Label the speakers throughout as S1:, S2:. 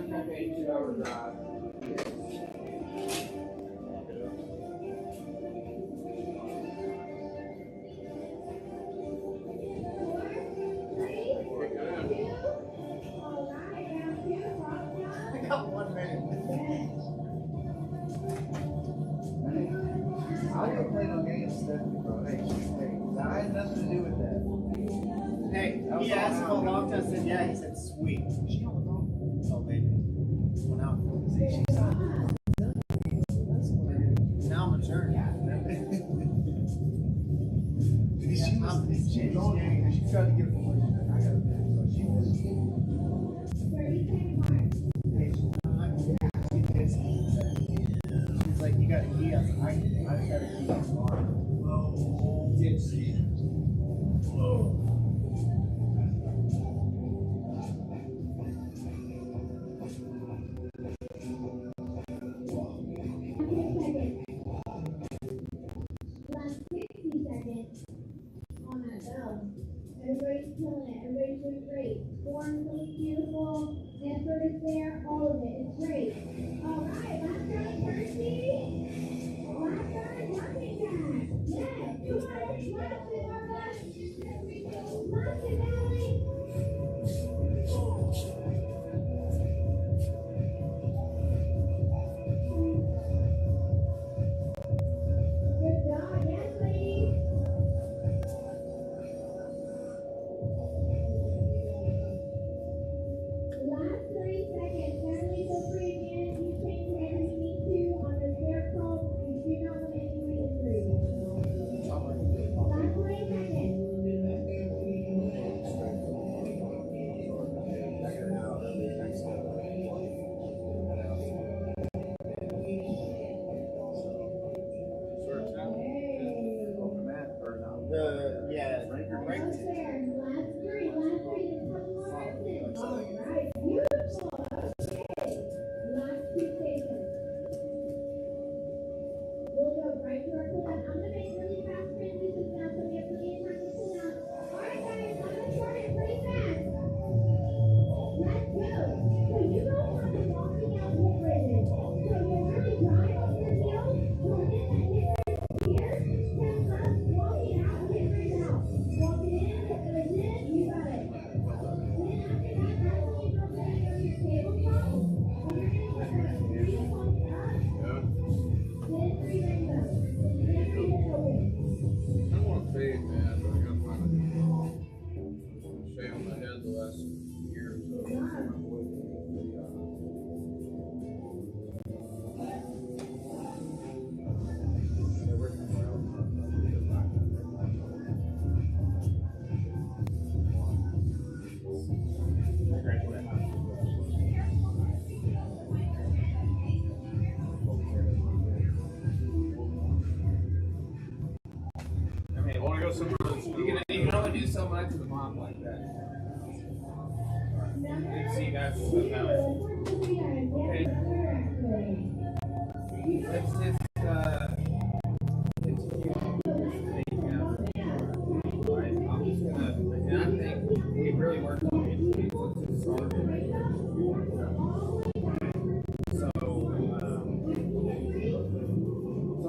S1: 2-hour drive. I got 1 minute. I don't play no games, Stephanie, bro. Hey, I had nothing to do with that. Hey, he asked if I walked. I said, yeah. He said, sweet. She on the phone? Oh, baby. Well, now, see, she's on. Now I'm a turn. She tried to get a point. I got it. So she was. She's like, you got a key. I was like, I got a key tomorrow. Oh, did she? Oh.
S2: Everybody's killing it. Everybody's doing great. Form looks beautiful. Effort is there. All of it. It's great. All right. Last time, Percy. Last time, nothing back. Yes. Come on. Let's last it, Marla. Last it, Natalie. Good job. Yes, ladies. Last 30 seconds. Natalie, feel free again. You change hands if you need to on the circle. You do not want anybody injured. Last 20 seconds.
S1: Yeah,
S2: Last three. Last three. Just one more sentence. All right. Beautiful. Okay. Last 2 stations. We'll go right to our cool down. I'm going to make really fast transitions now so we have plenty of time to cool down. All right, guys. I'm going to start it pretty fast. Let's go. So you don't want to walking out hip bridges. So you really drive up your heels. So in that hip bridge here, step up, walking out, hip bridge out. Walking in, hip bridge in, you got it. Then after that, that's when you go back on your tabletop. And you're going to put 3 pumps up. Then 3 rainbows. Then 3 hip open.
S3: I want to fade, man, but I gotta find a stay on my head the last year or so.
S1: Okay, want to go somewhere else? You can only do so much with a mom like that. Good to see you guys. Okay. Let's just continue on with this thing now. Alright, I'm just gonna, and I think we really worked on it. Let's just start it. So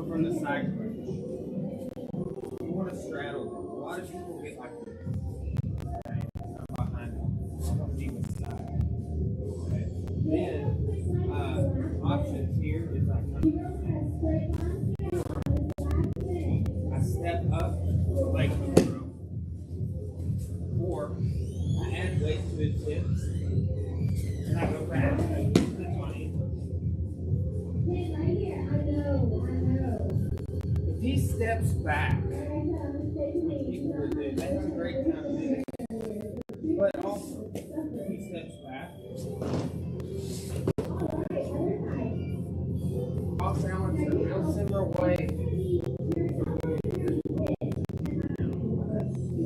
S1: from the side crunch, you want to straddle them. A lot of people get like this. Okay, I'm behind them. I'm on the side. Okay. Then options here is like I step up like a rope, or I add weight to his hips and I go back. That's my ankle.
S2: Right here. I know.
S1: If he steps back, which people would do, that's a great time to do it. But also, if he steps back, off balance in a real similar way.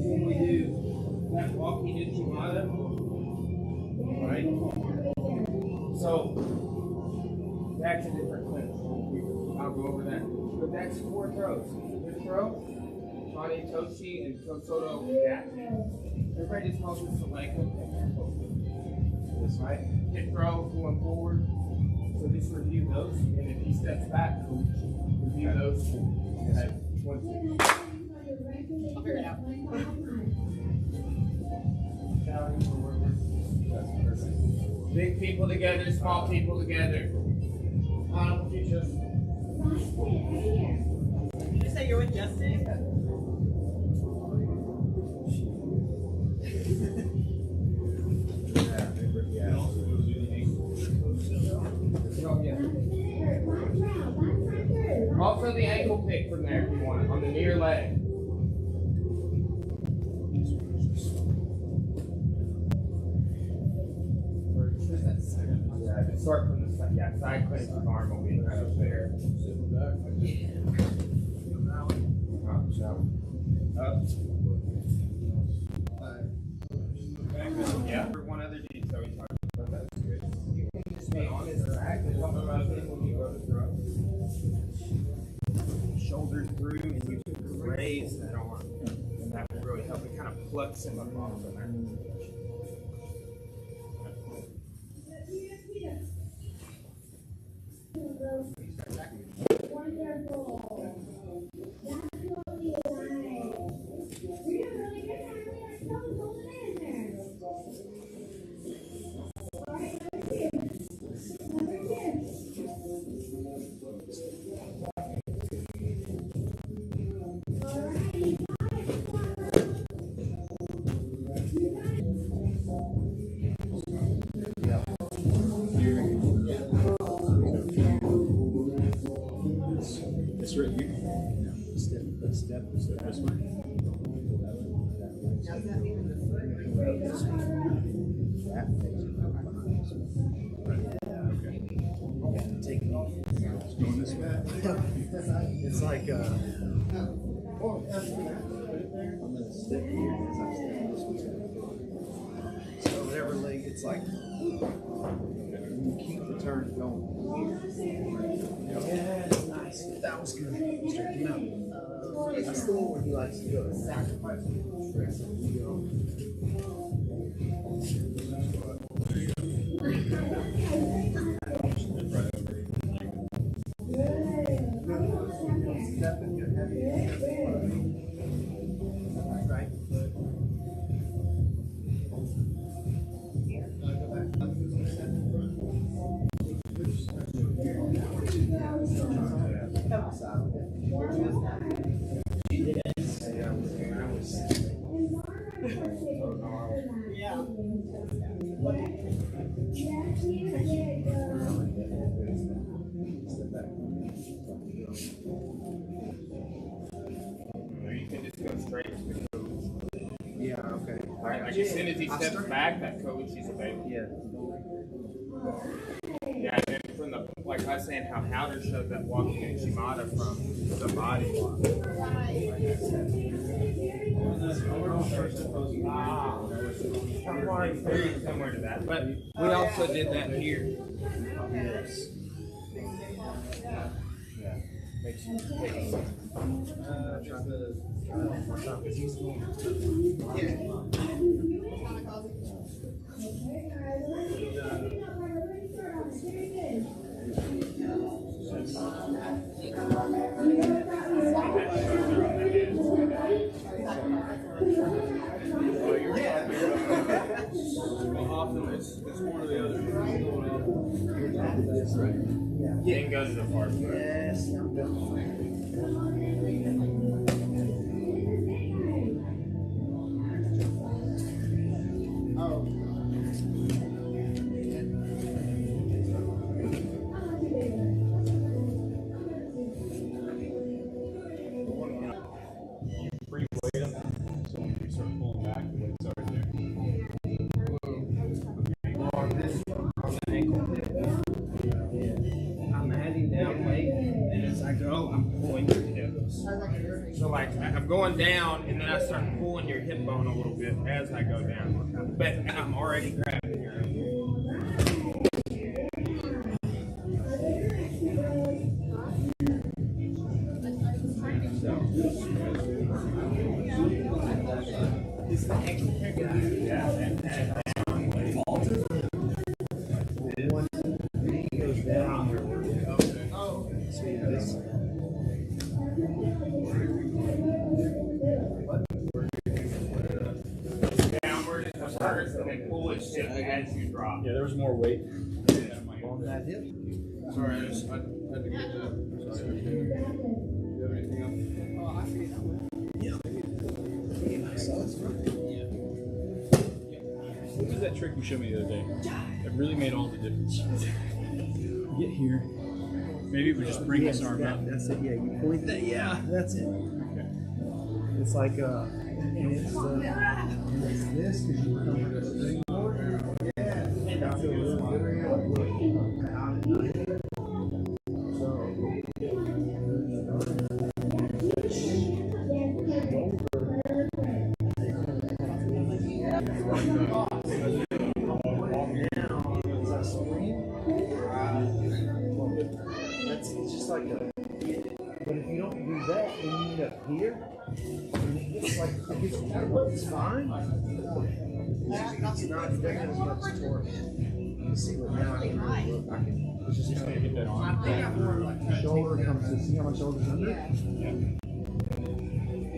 S1: When we do that walking enchilada, right? So, that's a different clinch. I'll go over that. But that's 4 throws. This throw, Tani Toshi and Kosoto Gap. Everybody just calls this the leg hook. right? Hip throw going forward. So just review those, and if he steps back, review those. Okay. 1, 2.
S4: I'll figure it out.
S1: That's perfect. Big people together, small people together. Honorable teachers.
S4: Did you say you're with Justin?
S1: Also the ankle pick from there if you want it, on the near leg. Yeah, just start from the side. Yeah, side clinch with arm will be right up there. Yeah. For one other detail we talked about, that's good. You can just be honest or act and talk about it when you go to throw. Shoulders through and you can raise that arm. And that will really help. It kind of plucks him up off of there.
S5: It's right here. Step this way.
S4: How's that mean this way?
S5: That makes it behind us. Okay. Take it off. It's going this way. It's like I'm gonna step here as I step. This one's gonna go. So whatever leg, it's like you keep the turn going. Yeah, that's nice. That was good. Straighten out. That's the one where he likes to go. Sacrifice. Step in your heavy. Right foot. Go back.
S4: Yeah.
S1: You can just go straight to the coach.
S5: Yeah, okay.
S1: Right, like as soon as he steps back, that coach is available.
S5: Yeah.
S1: Yeah, and then from the, like I was saying, how Howder showed that walking in Shimada from the body block. Very similar to that, but we also did that here.
S5: Yes.
S1: Yeah. Makes you take
S3: Often it's one or the other.
S1: Then go to the far side.
S5: Yes.
S3: Free weight up. So when you start pulling back, the weight's already there.
S1: On the ankle pick, I'm adding down weight, and as I go, I'm pulling your hips. So like I'm going down, and then I start pulling your hip bone a little bit as I go down. But I'm already grabbing your ankle. It's the ankle pick. Yeah, and down weight. first and then pull it shit as you drop.
S6: Yeah, there was more weight.
S5: On that hip.
S3: Sorry, I had to get that. Sorry. Do you have anything else?
S4: Oh, I see that one.
S6: What was that trick you showed me the other day? It really made all the difference. Get here. Maybe we just bring this arm up.
S5: That's it. Yeah, you point that. Yeah, that's it.
S6: Okay.
S5: It's like and it's this because you come to the thing forward. Yeah, and I feel really good. It's just like a, but if you don't do that, then you end up here, and it gets like, it's fine. It's not, it doesn't have as much torque. You can see what now I can really look. It's just kind of get that on. Shoulder comes to, see how my shoulder's under? Yeah.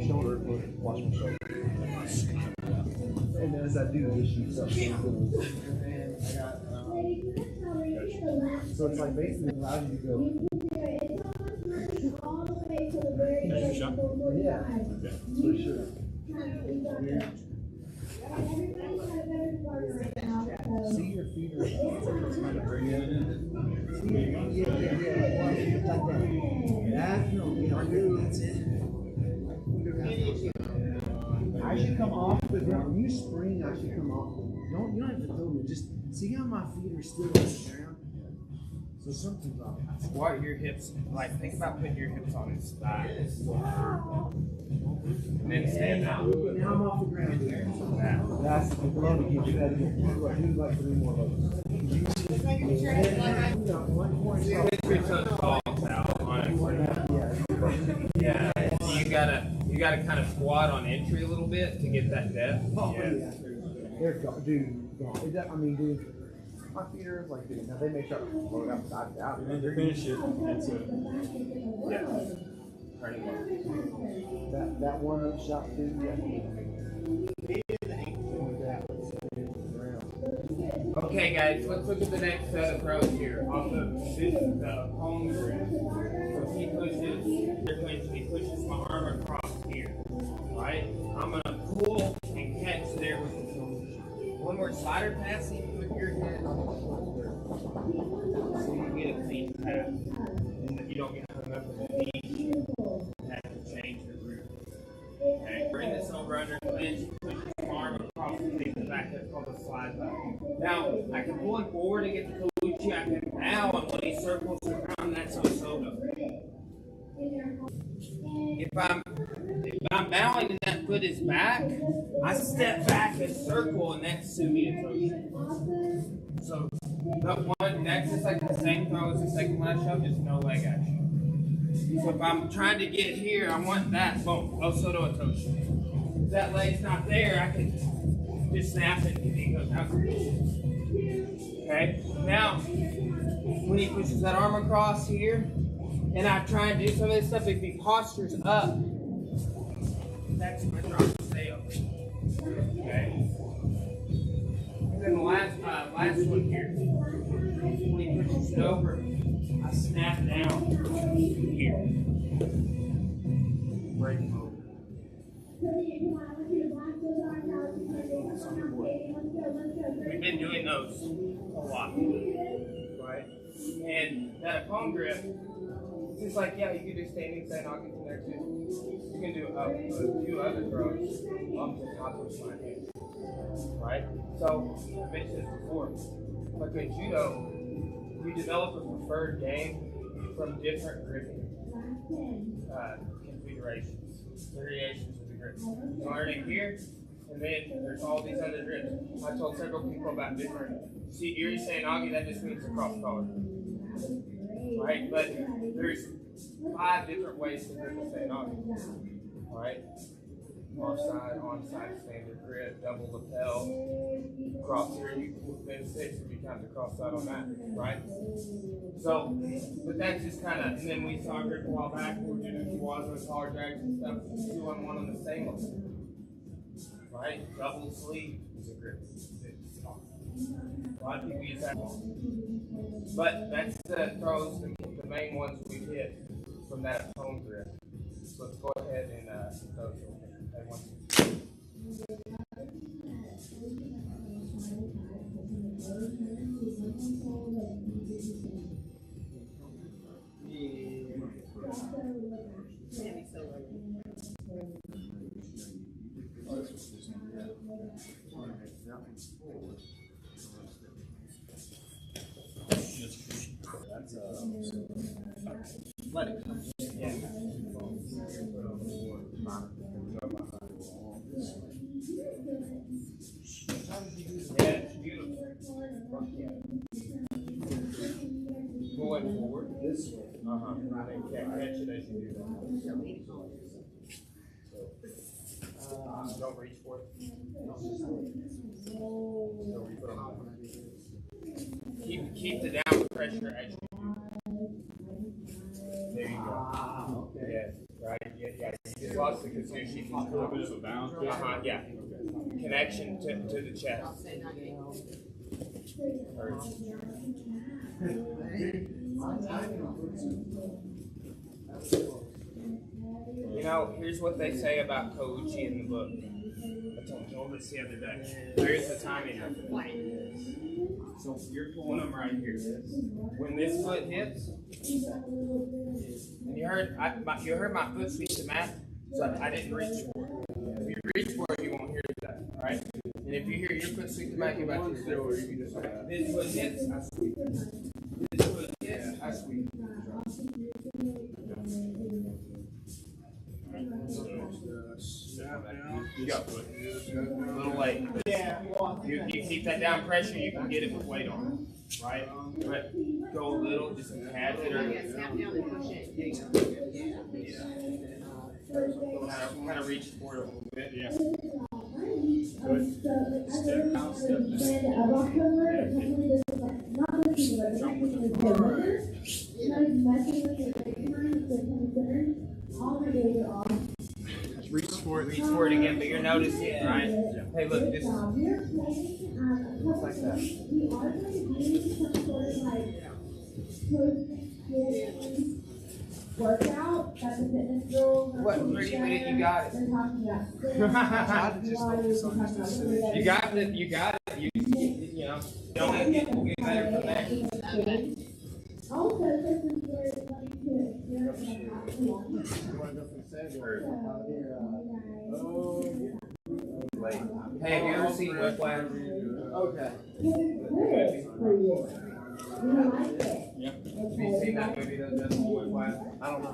S5: Shoulder, watch my shoulder. And as I do this, shoots up. So it's like basically allows you to go.
S6: There's your shot.
S5: Yeah, for sure. See your feet are kind of bring it in. Yeah. Like that. That, no, that's it. I should come off the ground. When you spring, I should come off. You don't have to throw me. Just see how my feet are still on the ground. So something's off.
S1: Squat your hips, like think about putting your hips on his thighs. And then stand out.
S5: Now I'm off the ground. That's the blow to get you that again. Do like 3 more of those.
S1: Get your toes balls out, honestly. Yeah, you gotta kind of squat on entry a little bit to get that depth.
S5: Yeah. They're gone, dude. I mean, dude. My feet are like, dude. Now they may try to blow it outside out.
S6: Finish it. It's a,
S5: That one up shot too.
S1: Okay, guys, let's look at the next set of throws here. Off of this is the home grip. So he pushes my arm across here. Right? I'm gonna pull and catch there with the shoulder. When we're slider passing, put your head on the shoulder so you get a clean pass. And that you don't get hung up in the knee. Have to change the route. Okay, bring this over under clinch, push your arm across and take it back. That's called a slide back. Now, I can pull him forward and get the Colucci. I can now, and when he circles around, that's Osoto. If I'm bowing and that foot is back, I step back and circle, and that's Sumi Atoshi. So, that's just like the same throw as the second one I showed, just no leg action. So if I'm trying to get here, I want that, boom, Osoto Atoshi. If that leg's not there, I can just snap it and he goes out. Okay, now, when he pushes that arm across here, and I try and do some of this stuff, if he postures up, that's my drop to stay up. Okay? And then the last one here, when he pushes it over, I snap down here. Break him over. We've been doing those a lot. Right? And that palm grip, it's like, yeah, you can do standing side knocking from there too. You can do a few other throws up to top of my hand. Right? So, I mentioned this before. Like in judo, you develop a preferred game from different gripping configurations, variations of the grip. You learn it here, and then there's all these other grips. I told several people about different. See, you're saying Augie, that just means across color. Right? But there's 5 different ways to grip a St. Augie. Right? Offside, onside, standard grip, double lapel, cross here, you then 6 if you count the cross side on that, right? So, but that's just kind of, and then we saw a grip a while back, we were doing Kiwazo and collar drags and stuff, 2 on 1 on the same one. right? Double sleeve is a grip. A lot of people use that. But that's the throws, the main ones we hit from that home grip. So let's go ahead and throw that one.
S5: Let it come.
S1: Yeah. Yeah, it's beautiful. Going forward.
S5: This way.
S1: And catch it as you do that. Don't reach for it. Keep the down pressure as you do. There you go.
S5: Okay.
S1: Yeah, right. Yeah. You just lost the because she can
S6: A little bit of a bounce.
S1: yeah. Connection to the chest. You know, here's what they say about Kouchi in the book. I told this the other day. There's the timing of it. So you're pulling them right here. When this foot hits, and you heard my foot sweep the mat, so I didn't reach for it. If you reach for it, you won't hear that, right? And if you hear your foot sweep the mat, you're about to do it. This foot hits, I sweep. This foot hits, I sweep. Go. A little late. Yeah. You keep that down pressure, you can get it with weight on it. Right? But go a little, just pat it or
S4: Snap down and push it.
S1: kind of reach for it a little bit.
S6: Yeah. Good. Step out, step down. Reach for it.
S1: Reach for it again, but you're noticing, right? Yeah. Hey, look, this is like that.
S2: Workout at the fitness school.
S1: What, 30 minutes, you got it. You got it, you know, don't we'll get better from there.
S2: Also, this is where it's going to
S1: Hey, have you ever seen Whiplash?
S5: Okay.
S6: Yeah.
S1: Have you seen that movie that does Whiplash? I don't know.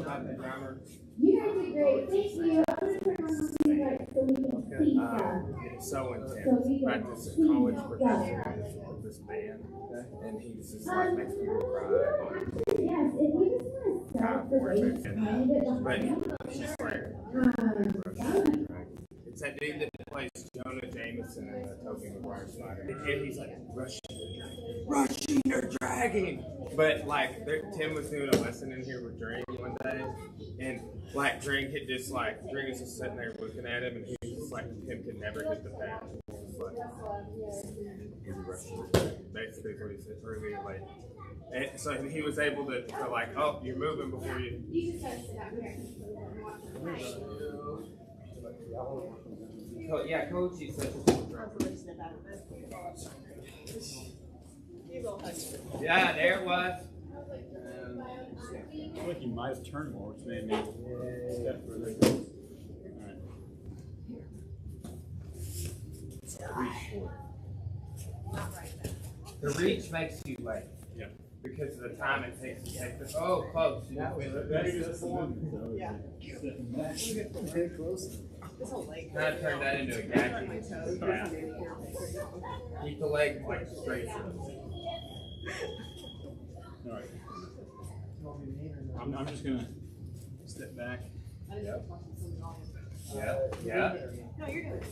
S1: About the drummer.
S2: You guys did great. Thank you. I'm going to turn on the music so we can see stuff.
S1: It's so intense. Practice a college professor with this band, and he's just like makes people cry.
S2: Yes, if you just want to start the bass behind it,
S1: But it's just like it's that dude that plays Jonah Jameson in the Tobey Maguire Snyder. And he's like rushing or dragging. But like Tim was doing a lesson in here with Drake one day, and like Drake is just sitting there looking at him, and he's just like Tim could never hit the pad. Basically, what he said, really like. And so he was able to like, oh, you're moving before you.
S2: you just gotta sit out here.
S1: Yeah, Coach, he's such a cool driver. Yeah, there it was.
S6: I feel like you might have turned more, which made me step further.
S1: The reach makes you late.
S6: Yeah.
S1: Because of the time it takes to take this. Oh, close.
S4: Yeah.
S5: Get close.
S4: This whole leg.
S1: Kind of turn that into a gag. Yeah. Keep the leg like straight.
S6: All right. I'm just gonna step back.
S1: Yeah.
S4: No, you're good.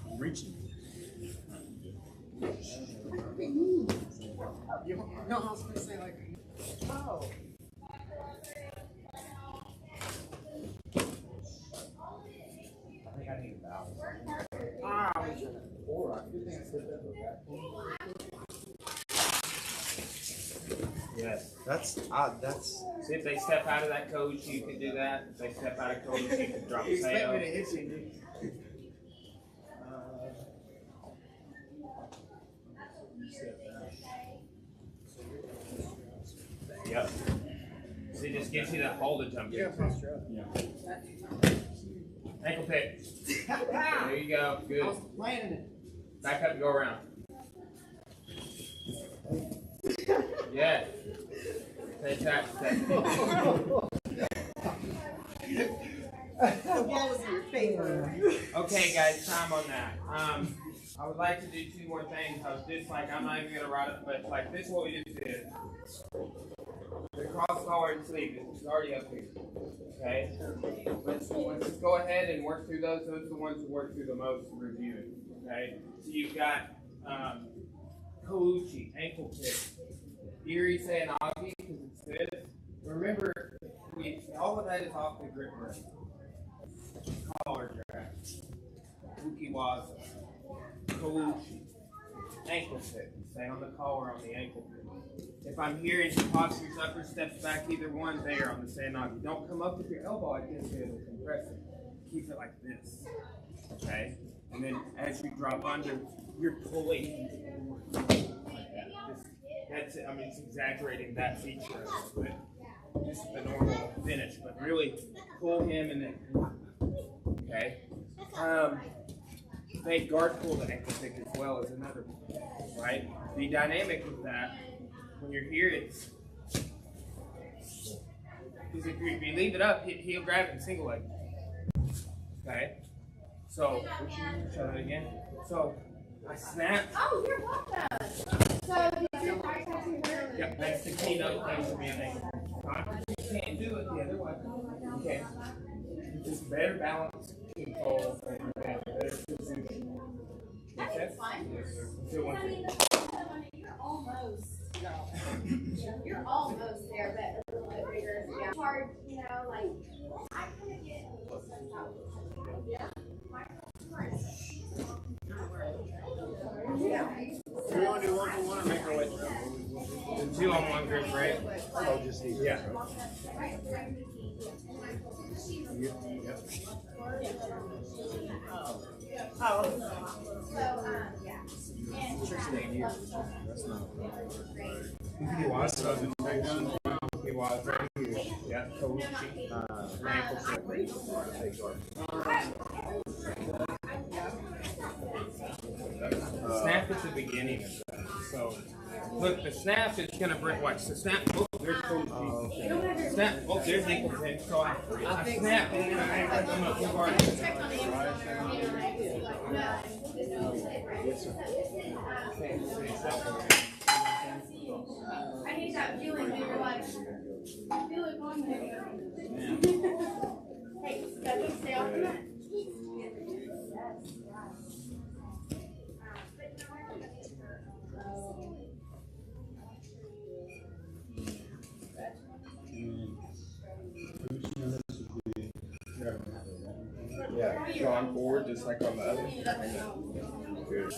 S6: I'm reaching.
S4: No, I was going to say like, oh.
S1: I think I need Yes.
S5: That's
S1: See, if they step out of that coach, you can do that. If they step out of coach, you can drop the tail. Yep. See, just gives you that hold to jump in.
S6: Yeah.
S1: Ankle pick. There you go. Good.
S4: Landing it.
S1: Back up and go around. Yeah. Fantastic.
S4: The ball was in your favor.
S1: Okay, guys, time on that. I would like to do two more things. I was just like, I'm not even gonna write it, but like this is what we just did. The cross collar and sleeve is already up here. Okay? Let's just go ahead and work through those. Those are the ones to work through the most reviewing. Okay? So you've got Kauchi, ankle pick. Erie Sayanagi, because it's this. Remember, all of that is off the grip ring. Collar drag. Ukiwaza. Kauchi. Ankle pick. Stay on the collar on the ankle pick. If I'm here and he postures upper steps back, either one there on the Sayanagi. Don't come up with your elbow like this, it'll compress it. Keep it like this. Okay? And then as you drop under, you're pulling like that. That's it. I mean, it's exaggerating that feature, but just the normal finish. But really pull him and then, okay? They guard pull the ankle pick as well as another one, right? The dynamic with that, when you're here, it's because if you leave it up, he'll grab it in single leg. Okay? So, show that again. So, I snap.
S2: Oh, you're welcome. So, did your heart touching her?
S1: Yep, that's the keynote thing for me, I think. You can't do it the other way. Okay. Just better balance, control, and better position. Make sense? Yes, sir. Do one thing.
S2: You're almost. You're almost there, but a little bit bigger. Yeah. Hard, you know, like I kind of get. Yeah.
S5: Do you want to do 1-for-1 or make our way through?
S1: 2 on 1 grip, right?
S5: Oh, just these.
S1: Yeah.
S4: Oh.
S5: That's not.
S1: He was doesn't take down. He was right here. Yeah, coach. Snap at the beginning of that. So, look, the snap is going to bring, watch, the snap, oh, there's coach. Snap, oh, there's ankle pick. So I snap, and then I come up too hard.
S2: I need that feeling when you're like, I feel it going there. Hey, stay off the mat.
S1: Yeah, drawn forward just like on the other. Good.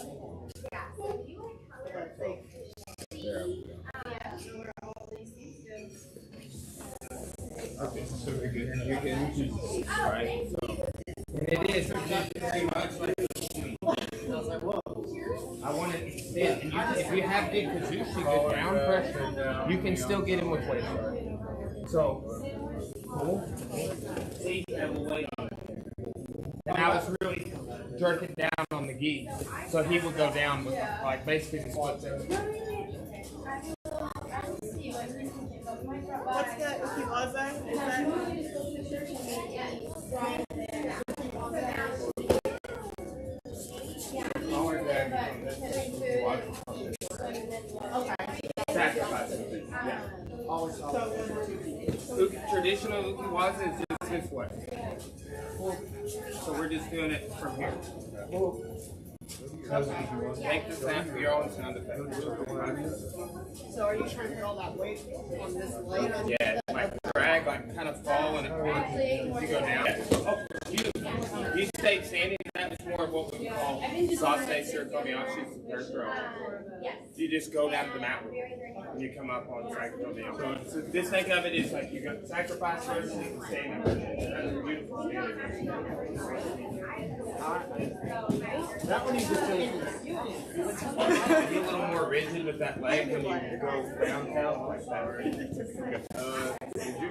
S1: Okay, so we're good. You're good. Alright, so. And it is very much like I want to extend. And if you have big Kazushi, good down pressure, you can still get him with weight. So, see, have a weight. And I was really jerking down on the gi. So he would go down with, like, basically the splits everything.
S4: What's that? Ukiwaza? Is that?
S1: Traditional Ukiwaza is just this way. So we're just doing it from here. Take the snap for your own sound effect.
S4: So are you trying to put all that weight on this leg?
S1: Yeah, like drag, like kind of fall and you go down. Oh, you stayed standing. That was more of what we call Saute Kobayashi is their throw. You just go down to the mat with it, and you come up on Sacred Kobayashi. So this think of it is like you got sacrifice version and stand up version. That's a beautiful standing version.
S5: That one you just chose.
S1: Be a little more rigid with that leg when you go down count like that.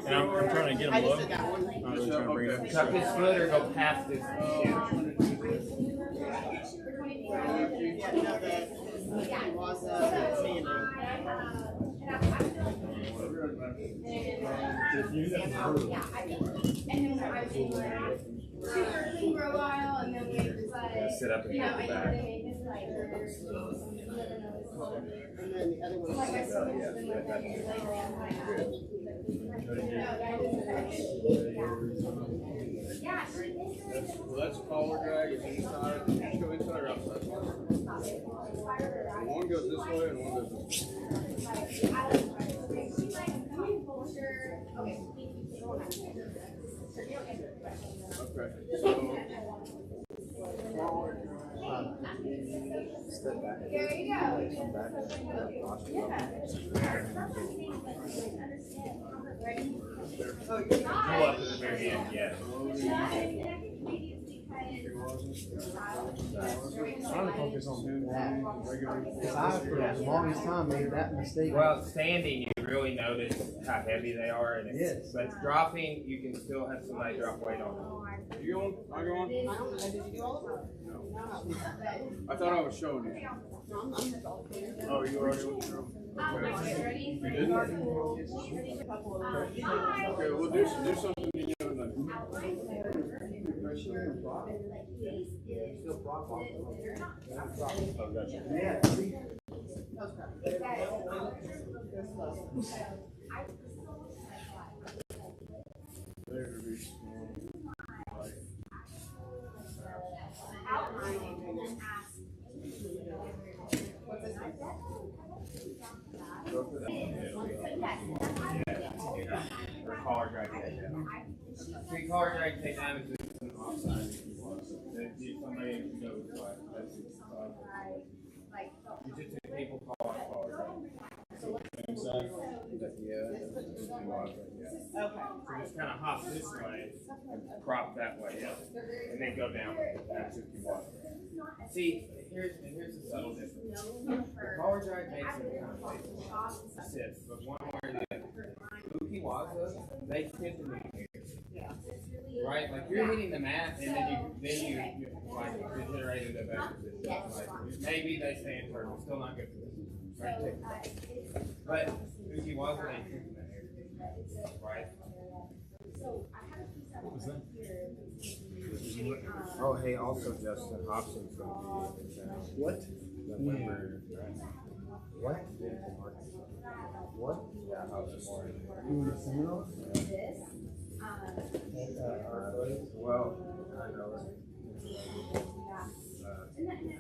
S6: And I'm trying to get him low.
S4: just did that one.
S6: I'm really trying to bring it up.
S1: Cup his foot or go past his shin.
S4: Yeah, no, that was standing.
S2: For a while, and then we decided,
S1: Sit up and
S2: you know,
S1: get
S2: I
S1: the back.
S2: need to make this like,
S4: And then the other one
S2: like my
S4: was
S2: sister's been working and lately I'm like, yeah,
S3: Well, that's a collar drag. It's inside. Just go inside or outside. One goes this way and one goes this way. Okay.
S5: Step back.
S2: there you go.
S5: Come back.
S1: Pull up to the very end, yeah.
S5: Trying to focus on doing that. Because I, for the longest time, made that mistake.
S1: Well, standing, you really notice how heavy they are, and
S5: Yes.
S1: but dropping, you can still have somebody drop weight on them.
S3: You going? I go on?
S4: I don't know. Did you do all of them? No.
S3: I thought I was showing you.
S4: No, I'm just all clear.
S3: Oh, you already went through.
S2: Ready?
S3: You did? Okay, we'll do something you know then.
S5: Yeah.
S1: Or collar drag, yeah. See, collar drag, take down into the offside if you want. If somebody knows what, that's you just take people call it collar drag.
S6: Inside.
S1: Yeah. So just kind of hop this way and crop that way, yeah. And then go down. That's if you want. See, here's the subtle difference. The collar drag makes it kind of sit, but one way or the other. Ukiwaza, they tip in the air. Right? Like you're hitting the mat and then you like degenerated the back position. Like maybe they stand firm, it's still not good for them. Right? But Ukiwaza, they tip in the air. Right?
S6: What was that?
S1: Oh, hey, also Justin Hobson's going to be in town.
S5: What?
S1: November.
S5: What? What?
S1: Yeah, Hobson.
S5: You want to sing off?
S1: Well, I know it.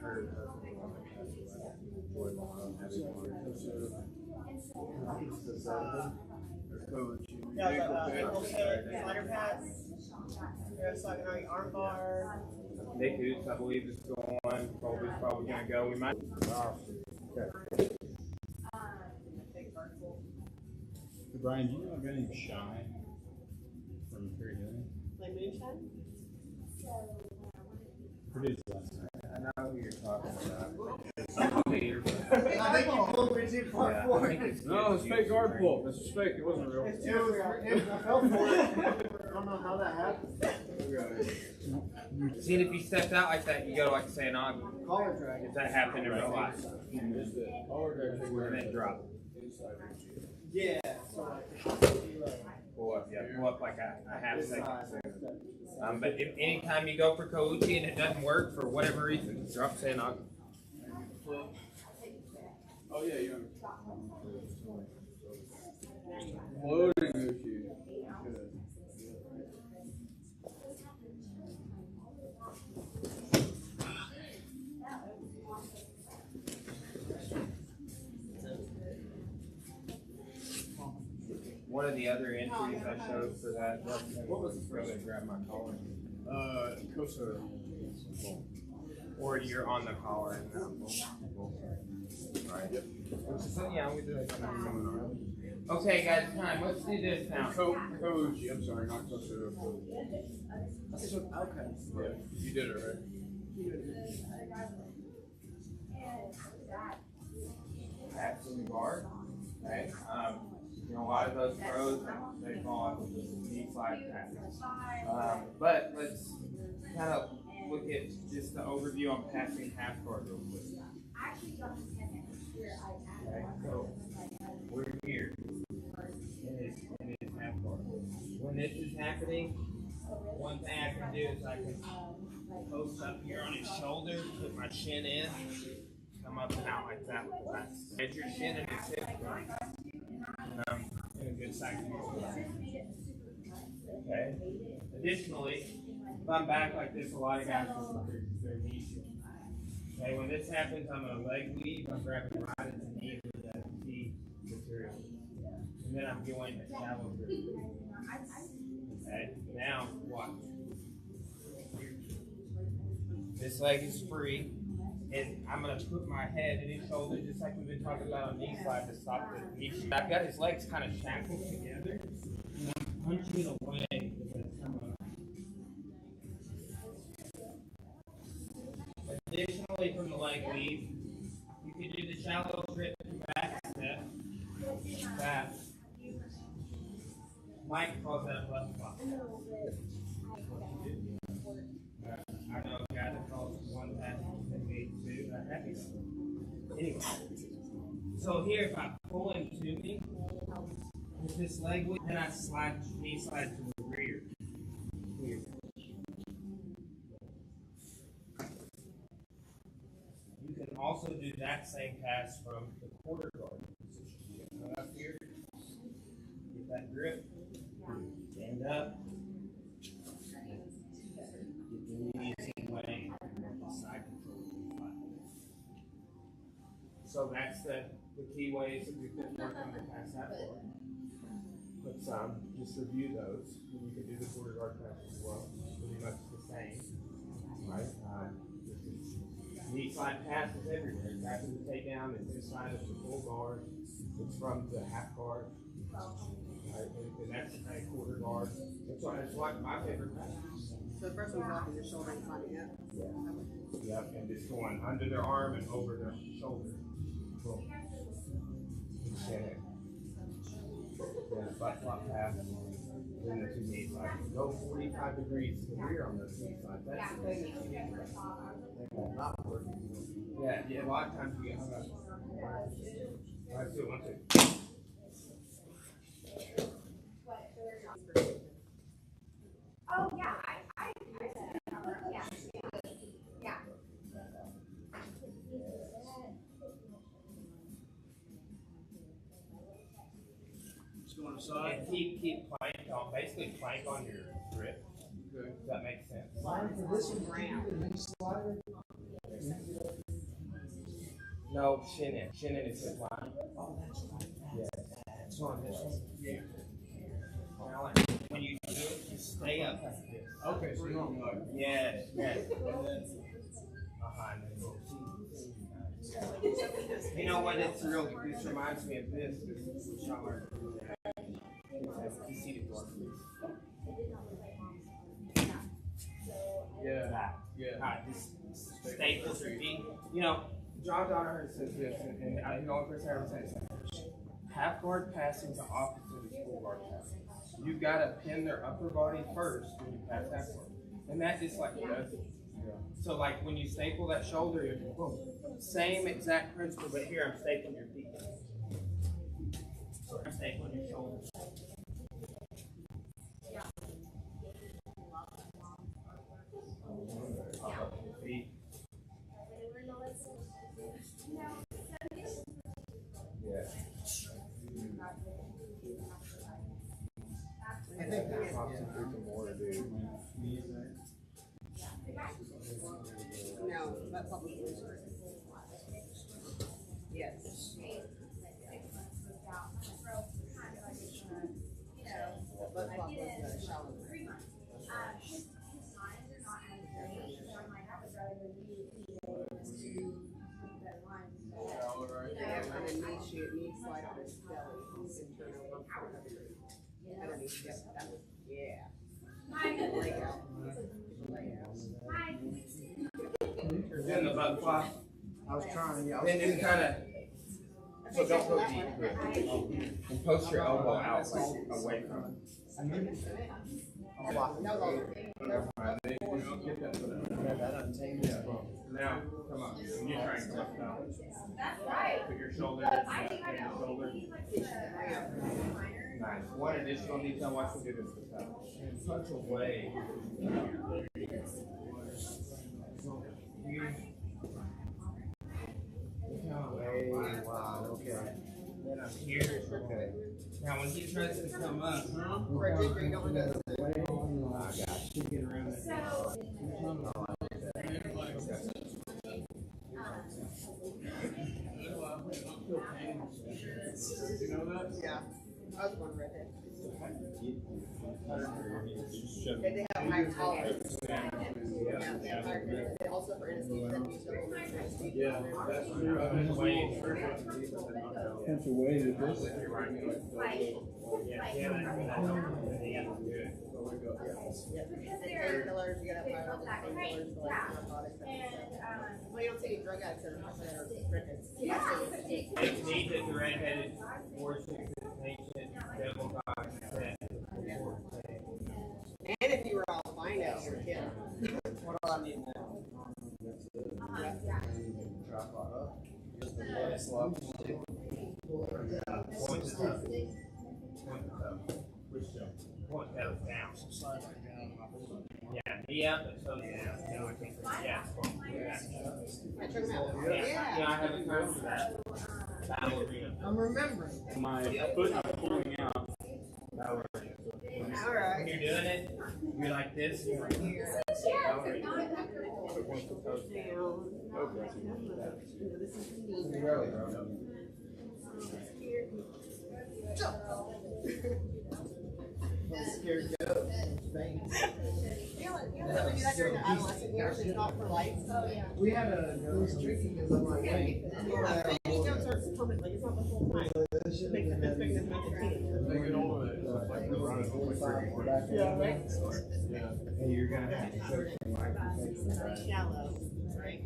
S1: Her husband wanted to pass away. Joy Long, everyone.
S3: Coach.
S4: Okay, slider pads. There's like an arm bar.
S1: Nick Hoots, I believe, is going. Colby's probably going to go. We might.
S5: Okay.
S6: Hey, Brian, do you know of any shy from Perry Hill?
S4: Like moonshine?
S6: Produced last night.
S1: I know who you're talking about.
S5: I think you pulled me too far forward.
S3: No, it's fake guard pull. This is fake. It wasn't real.
S5: I fell for it. I don't know how that happened.
S1: See, if you stepped out like that, you go like say an og.
S5: Collar drag.
S1: If that happened in real life,
S3: Missed it. Collar drag.
S1: and then drop.
S5: Yeah.
S1: Pull up, yeah, pull up like a half second. But if anytime you go for Kouchi and it doesn't work for whatever reason, drop say an og.
S3: Oh, yeah, you floating issue.
S1: One of the other entries I showed for that, what was the first to grab my collar?
S3: Kosa.
S1: or you're on the collar and then right. Which is something, yeah, we do that kind of seminar. Okay, guys, time. Let's do this now.
S3: Koji, I'm sorry, not Kosu.
S5: Okay.
S3: Yeah, you did it right.
S1: Pass in the guard. Okay. You know, a lot of those pros, they fall off of the knee slide passes. But let's kind of look at just the overview on passing half guard real quick. Okay, so we're here. It is half guard. When this is happening, one thing I can do is I can post up here on his shoulder, put my chin in, come up and out like that with the back. Get your chin and his hip in a good side control. Okay. Additionally, if I'm back like this, a lot of guys will put their knees in. Okay, when this happens, I'm going to leg weave. I'm grabbing right at the knee with that T material. And then I'm going a shallow grip. Okay, now watch. This leg is free. And I'm going to put my head in his shoulder, just like we've been talking about on knee slide to stop the knee. I've got his legs kind of shackled together. And I'm punching it away. Additionally, from the leg weave, you can do the shallow grip back step. Back. Mike calls that a butt flop. I know a guy that calls one pass and made two. Not happy. Anyway, so here if I pull him to me with this leg weave, then I slide knee slide to the rear. Here. You can also do that same pass from the quarter guard position. Come up here, get that grip, stand up, get the knee the same way, and then the side control. So that's the key ways that we've been working on the pass that far. Let's just review those. You can do the quarter guard pass as well. Pretty much the same, right? Knee slide pass is everywhere. It's after the takedown, it's inside of the full guard. It's from the half guard. Right? And that's a quarter guard. That's like my favorite pass.
S4: So the first one's off of your shoulder and find it.
S1: Yeah. Yep, and just going under their arm and over their shoulder. Boom. Stand there. Then a butt flop pass. Then the two knee slides. Go 45 degrees to the rear on those knee slides. That's the thing that you need to do. Not working. Yeah, a lot of times you get hung up. Let's do it, 1, 2.
S2: Oh, yeah, I said that number. Yeah. Yeah.
S5: Just going aside.
S1: And keep plank on, basically plank on your grip.
S3: Okay.
S1: Does that make sense? No, shin in. Shin in is hip line. Oh, that's right. Yeah. That's on this one. Yeah. Now, like, when you do it, you stay up like this.
S3: Okay, so you're on like.
S1: Yes, yes. And then behind it. You know what? It's real. This reminds me of this. This is Sean. You see the door, please.
S3: Yeah. Yeah.
S1: Just staples your feet. You know, John Donner says this, and the only person I ever says half guard passing to opposite is full guard passing. You've got to pin their upper body first when you pass half guard. And that just like does it. Yeah. So like when you staple that shoulder, you're boom. Same exact principle, but here I'm stapling your feet. So I'm stapling your shoulders. Feet. Yeah.
S5: I think that's
S1: more to do.
S4: No, that's probably yes. But I was the shallow.
S2: His lines are not as great, so I might have to rather use
S4: Yep, that was, yeah.
S2: Hi.
S4: Layout.
S2: Hi.
S1: Doing the butt flop.
S5: I was trying, yeah.
S1: And then kind of, so don't go deep, but and post your elbow out like away from it.
S4: That was all.
S5: That untamed is wrong.
S1: Now, come on. When you try and come up down.
S2: That's right.
S1: Put your shoulder,
S2: I
S1: yeah,
S2: think I
S1: your
S2: know.
S1: shoulder.
S2: He's like the
S1: Nice. One additional detail, watch me do this with that. Punch away. Here.
S5: Wow, okay.
S1: Then up here. Okay. Now when he tries to come up,
S4: Right, Jake, you don't want to.
S1: I got you. Get around it. You know that?
S4: Yeah. I was one redhead.
S6: Just shove
S4: They have higher tolerance.
S1: Yeah.
S4: Yeah, they have higher tolerance. They also for anesthesia, that means they're over anesthesia.
S6: Yeah, that's true. Punch away with this.
S4: Yeah. And painkillers, you gotta have higher levels of painkillers for like narcotics and stuff. Well, you don't see any drug addicts that are redheads.
S1: It's neat that the redheaded forcing the patient devil dog set.
S4: And if you were albino, you're a kid. What do I need now?
S5: Tripod up.
S1: Point the toe. Point the toe. Which toe? Point those down. Yeah, knee up and toes down. Yeah.
S4: I took them out.
S1: Yeah, I haven't time for that. Ballerina.
S4: I'm remembering.
S6: My foot is pulling out.
S1: Ballerina.
S4: All right.
S1: When you're doing it, you're like this. You're right here. Ballerina. Point the toes down.
S6: Okay.
S4: This is the knee.
S5: Scared goat. Thanks.
S4: You know what we do that during the adolescent years, it's not for life.
S5: We had a, it was tricky because I'm like, wait.
S4: Baby goats are permanent, like it's not the whole time. It makes them as big as my teenagers.
S6: They get older, it's like they're running over
S4: Yeah, right?
S1: Hey, you're gonna have to show some light.
S4: Shallow, right?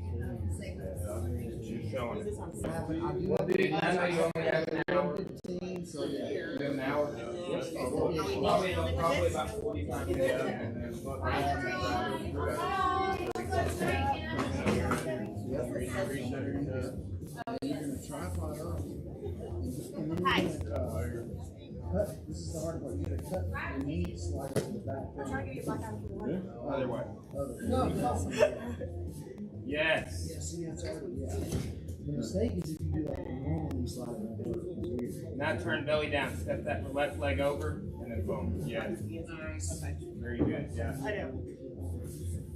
S1: She's showing it.
S4: This on
S1: Well, dude, I know you only have an hour.
S5: 15, so yeah.
S1: You have an hour. Probably about 45 minutes. And then
S5: Even a tripod up.
S4: Hi.
S5: Cut. This is the hard part. You gotta cut your knee, slide it to the back.
S4: I'm trying to get you black out of the way.
S1: Other way.
S5: No.
S1: Yes.
S5: Yeah, see, that's already, yeah. The mistake is if you do like a normal slide it. It's weird.
S1: Now turn belly down. Step that left leg over, and then boom. Yeah.
S4: Okay.
S1: Very good. Yeah.
S4: I know.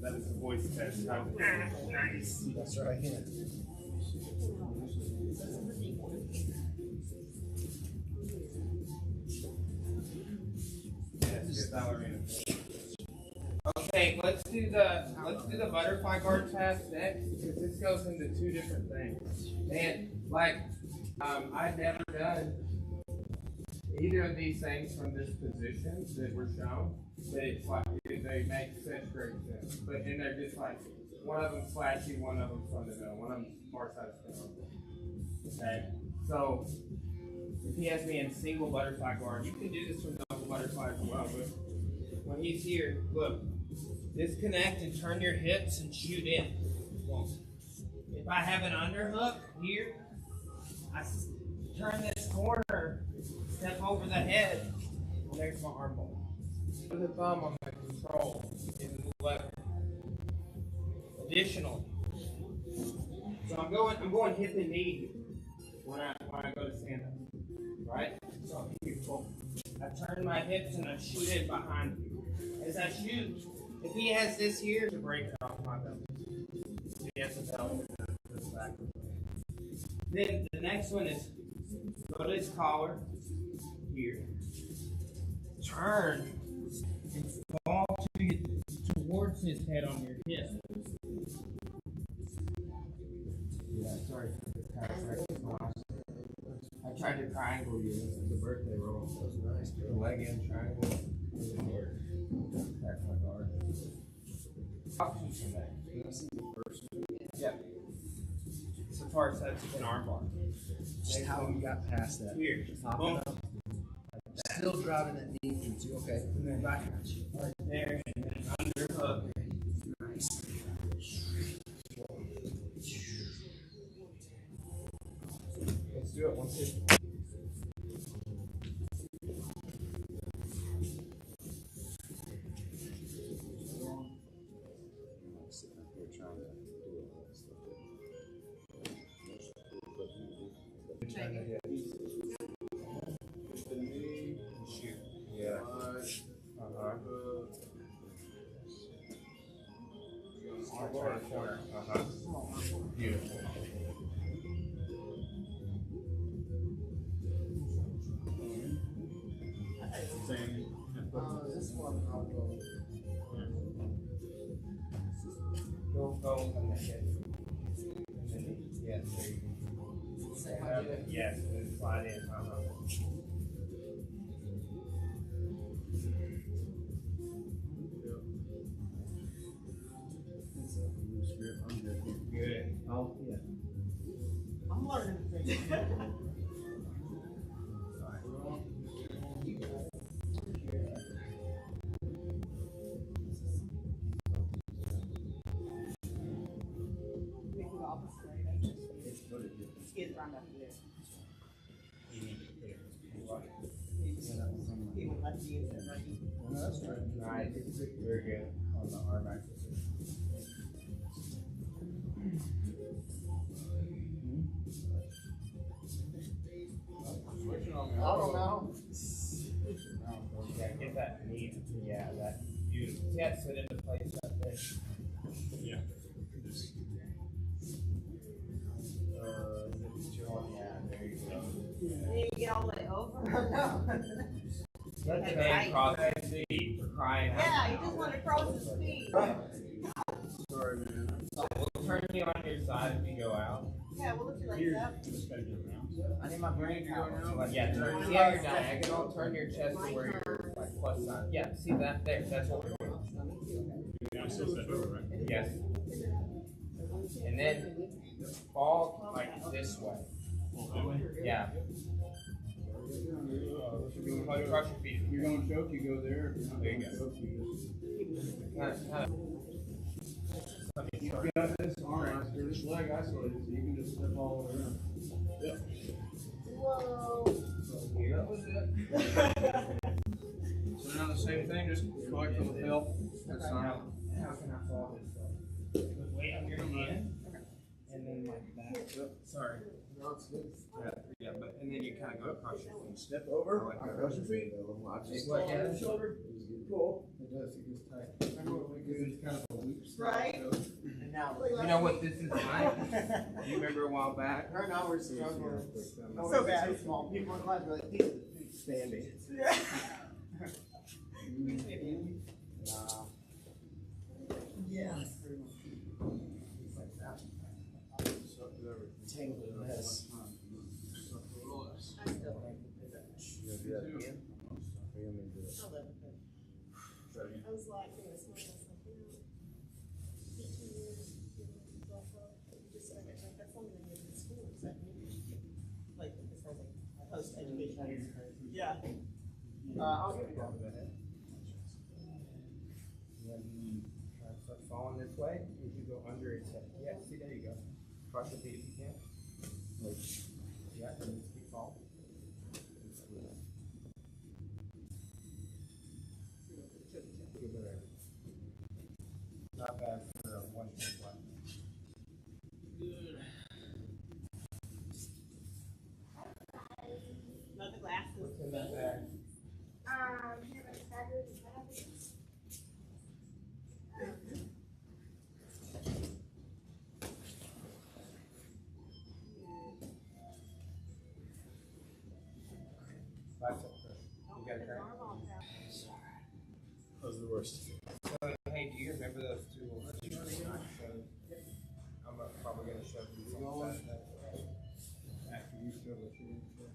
S1: That is the voice test. Nice.
S5: That's right. Yeah.
S1: Yes, good ballerina. Okay, let's do the butterfly guard test next because this goes into two different things. And like I've never done either of these things from this position that were shown. But it's like they make such great sense. But and they're just like one of them's flashy, one of them's fundamental, one of them's far side spin. Okay, so if he has me in single butterfly guard, you can do this from double butterfly as well. But when he's here, look, disconnect and turn your hips and shoot in. If I have an underhook here, I turn this corner, step over the head, and there's my arm ball. Put the thumb on the control in the left. Additionally, so I'm going hip and knee when I go to stand up, right? So here, boom. I turn my hips and I shoot in behind you. As I shoot, if he has this here, to break it off my belt. He has the belt this back. Then the next one is go to his collar here. Turn and fall towards his head on your hip. Yeah, sorry for the chiropractic. I tried to triangle you. This is the birthday roll.
S5: That was nice,
S1: The
S5: bro.
S1: leg in triangle. That's my guard. Options from there. Yep. So far, that's an arm bar.
S5: Just how you got past that.
S1: Here.
S5: Popping
S1: Boom.
S5: up. Still driving that knee into you. Okay.
S1: And then back right there. And then under hook.
S5: Nice.
S1: Let's do it. 150. Yeah. Beautiful.
S5: This one, I'll go.
S1: Go on that head. Yes, there you go. Yes, and then slide in.
S5: It's a loose grip. I'm good.
S1: Good.
S5: Oh, yeah.
S4: I'm learning things.
S5: It's good at different.
S4: Skid right up there.
S5: You need to put it.
S4: He would let you use it, right?
S5: No, that's right.
S1: Nice. Very good on the arm axis.
S3: Switching on me.
S5: I don't know.
S1: Yeah, get that knee. Yeah, that beautiful. See, that sit into place right there.
S6: Yeah.
S1: Yeah, there you go.
S4: Then you get all the way over.
S1: Let the man cross his feet for crying out.
S4: Yeah, you just want to cross his feet.
S3: Sorry, man.
S1: We'll turn you on your side if you go out.
S4: Yeah, we'll look you like that.
S6: Just gotta get around.
S1: I need my brain power. So like, yeah, turn, see how you're diagonal, turn your chest to where you're like plus side. Yeah, see that there, that's what we're doing.
S6: Yeah, I still step over, right?
S1: Yes. And then fall like this way. Yeah. Cross your feet.
S3: If you're going to choke, you go there. If you're not
S1: There you
S3: going to
S1: go.
S3: choke, you
S1: Kind of.
S3: just got this arm, this leg isolated, so you can just step all the way around. Yep.
S4: Whoa.
S1: That was it.
S3: So now the same thing, just collect from the belt. That's
S1: How
S3: fine.
S1: can I fall this way? With weight on your hand, and then like that. Sorry.
S5: No, it's good.
S1: Yeah, but and then you kind of go across your feet.
S5: Step over.
S1: Like that.
S5: Cross your feet. I just
S1: Just like that.
S5: shoulder. Cool. It does. It gets tight.
S3: It's kind of a weak spot.
S4: Right.
S5: And now,
S1: You know what this is like? Do you remember a while back?
S5: right now we're struggling.
S4: So bad.
S5: Small people in class are like, these are the feet standing.
S4: Yeah.
S5: Nah. Yes. Tangled mess. You gonna do that again? Or you want me to do it?
S4: I was like, this one was like, just that's something that you in school. Like, as far as like post education. Yeah.
S5: I'll give you that with that.
S1: And then try to start falling this way. You can go under its head. Yeah, see, there you go. Cross your feet if you can. Like, yeah, and just keep falling. Not bad for a one foot one.
S4: Not the glasses.
S1: What's in that bag?
S2: Here are the starters.
S1: Bicep curl. You got it correct?
S6: Those are the worst.
S1: So, hey, do you remember those two pictures I showed? I'm probably going to show you some of that.
S3: After you show what you need to show.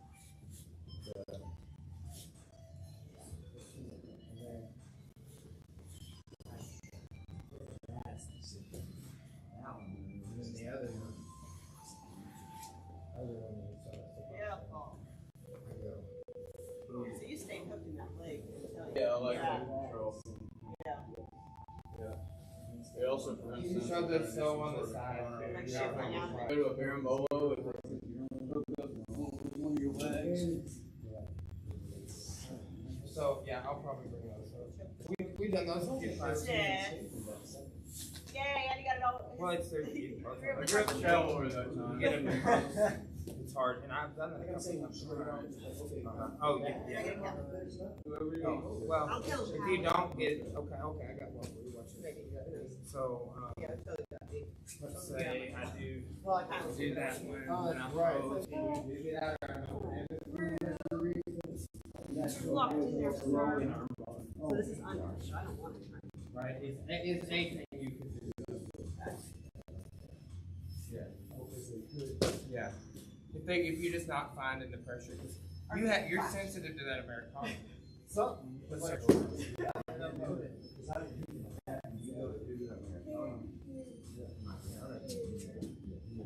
S1: You can show the toe on the side.
S4: Like
S1: Too.
S4: shit right now.
S3: Go to a berimbolo with hook up one of your legs.
S1: So yeah, I'll probably bring those up. We've done those.
S4: Yeah. Yeah, you got it all.
S1: Well, it's 30.
S3: I grabbed the shell over that time.
S1: Get them. It's hard, and I've done that. Oh yeah. Oh, well, if you don't get okay, I got one for you. Watch it. So let's say I do that one, and I pose.
S4: Locked in there somewhere. So this is under, so I don't want it.
S1: Right, it's anything you can do. Yeah. If you're just not finding the pressure, because you're sensitive to that Americana.
S5: Something.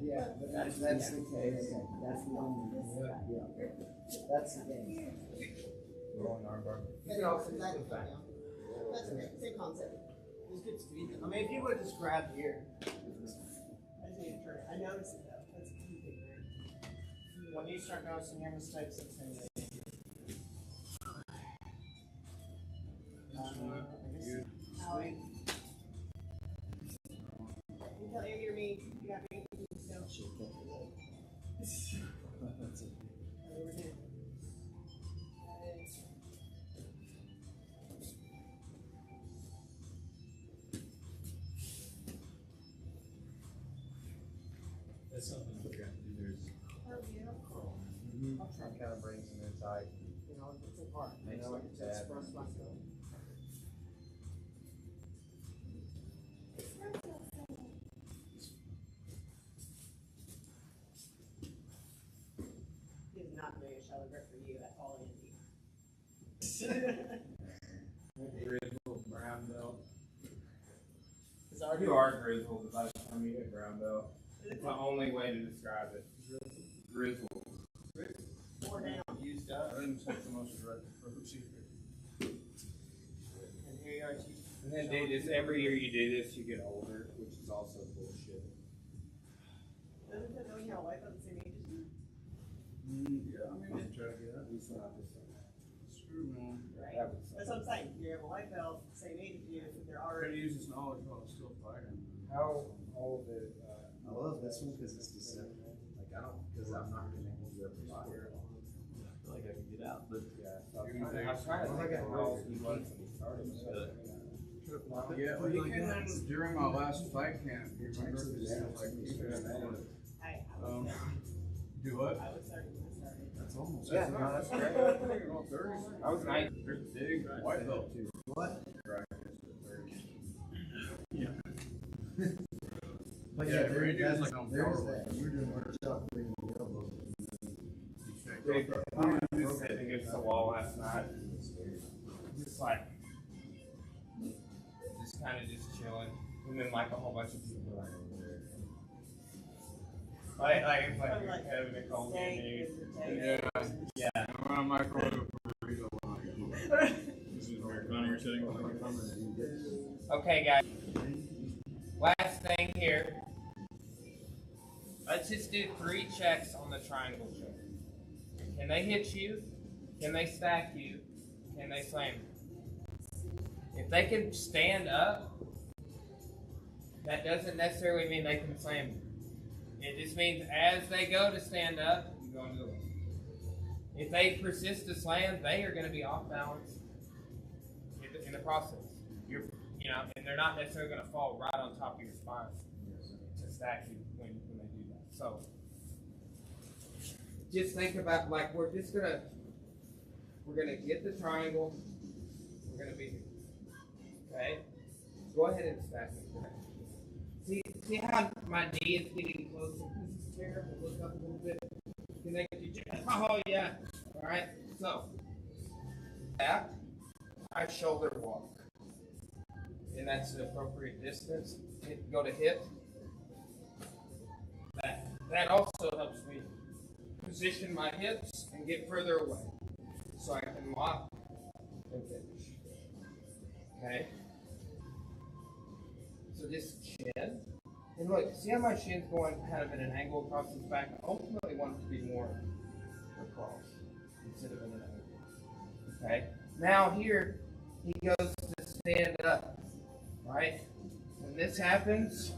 S5: Yeah, but that's the case. That's the only. Yeah. That's the game.
S4: You can also do that. That's okay. Same concept.
S5: It's good speed. I mean, if you would just grab here.
S4: I just need to try. I noticed it though. That's a key thing, right?
S5: When you start noticing your mistakes, it's in there.
S4: You tell you me, you got me. Don't shoot.
S6: That's something I forgot to do. There's
S1: I'm trying to kind of bring some insight.
S4: You know, it's a part.
S1: Makes
S4: You know,
S1: it
S4: it's
S1: bad.
S4: express myself. He's not very shallow grip for you at all, Andy.
S1: Grizzled brown belt.
S4: It's already
S1: You are grizzled by the time you hit brown belt. It's the only way to describe it. Grizzled.
S4: more down.
S1: Used
S3: I
S1: up.
S3: didn't take so much direct approach either.
S1: And here you are. And then do this every year you do this, you get older, which is also bullshit.
S4: Doesn't it know you have a wife at the same age as you?
S3: Yeah, I mean, I try to get
S1: At
S3: that.
S1: least not this one.
S3: Screw, man.
S4: Right.
S1: That would suck.
S4: That's what I'm saying. You have a wife at the same age as you, if they're
S3: I already
S4: already.
S3: use this knowledge while I'm still fighting.
S1: How old is
S5: I love this one because it's December. Like I don't, because I'm not connected to every fire. I feel like I can get out, but
S1: yeah. So I was trying to think of how old he was when he started.
S3: Yeah, well, he came in during my last fight camp. You remember? Like,
S4: I
S3: do what?
S4: would start when I started.
S5: that's almost.
S1: Yeah, no, that's great. I was nice.
S3: There's big white belt too.
S5: What?
S6: yeah.
S5: But
S3: Yeah,
S5: yeah,
S3: Randy was
S5: there's
S3: like on
S5: there's
S3: power
S5: that. You're doing a good job bringing the elbow.
S1: Dude, I was sitting against the wall last night. Just like, just kind of just chilling. And then like a whole bunch of people were like, it's like you're having a cold game.
S3: Yeah.
S1: Yeah.
S3: I'm on microwave burrito.
S6: This is Americana you're sitting on.
S1: Okay, guys. Last thing here. Let's just do 3 checks on the triangle check. Can they hit you? Can they stack you? Can they slam you? If they can stand up, that doesn't necessarily mean they can slam you. It just means as they go to stand up, you go into the way. If they persist to slam, they are going to be off balance in the process. And they're not necessarily going to fall right on top of your spine to stack you when they do that. So just think about we're gonna get the triangle. We're gonna be here. Okay. Go ahead and stack me. See how my knee is getting closer. This is terrible. Look up a little bit. Connect your chest. Oh yeah. All right. So that I shoulder walk. And that's the appropriate distance. Go to hip. That also helps me position my hips and get further away, so I can lock and finish. Okay. So just chin. And look, see how my shin's going kind of at an angle across his back? I ultimately want it to be more across instead of at an angle. Okay? Now here, he goes to stand up, right? When this happens,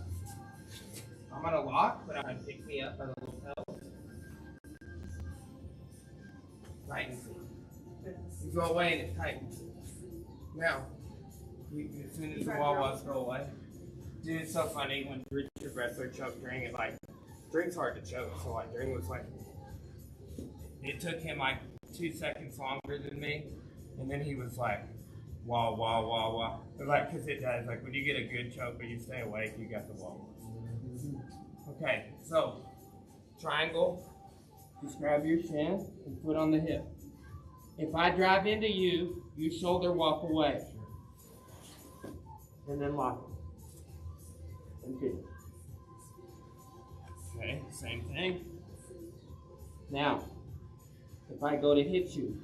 S1: I'm going to lock, but I'm going to pick me up by the lapel. Tightens it. You go away and it tightens. Now, as soon as the wah-wahs go away, dude, it's so funny when Richard Wrestler choked Dring, it like, Dring's hard to choke, so like Dring was like, it took him like 2 seconds longer than me, and then he was like, wah, wah, wah, wah. But like, cause it does, like when you get a good choke but you stay awake, you got the wah-wah. Okay, so, triangle, just grab your shin and put on the hip. If I drive into you, you shoulder walk away. And then lock it. And good. Okay, same thing. Now, if I go to hit you,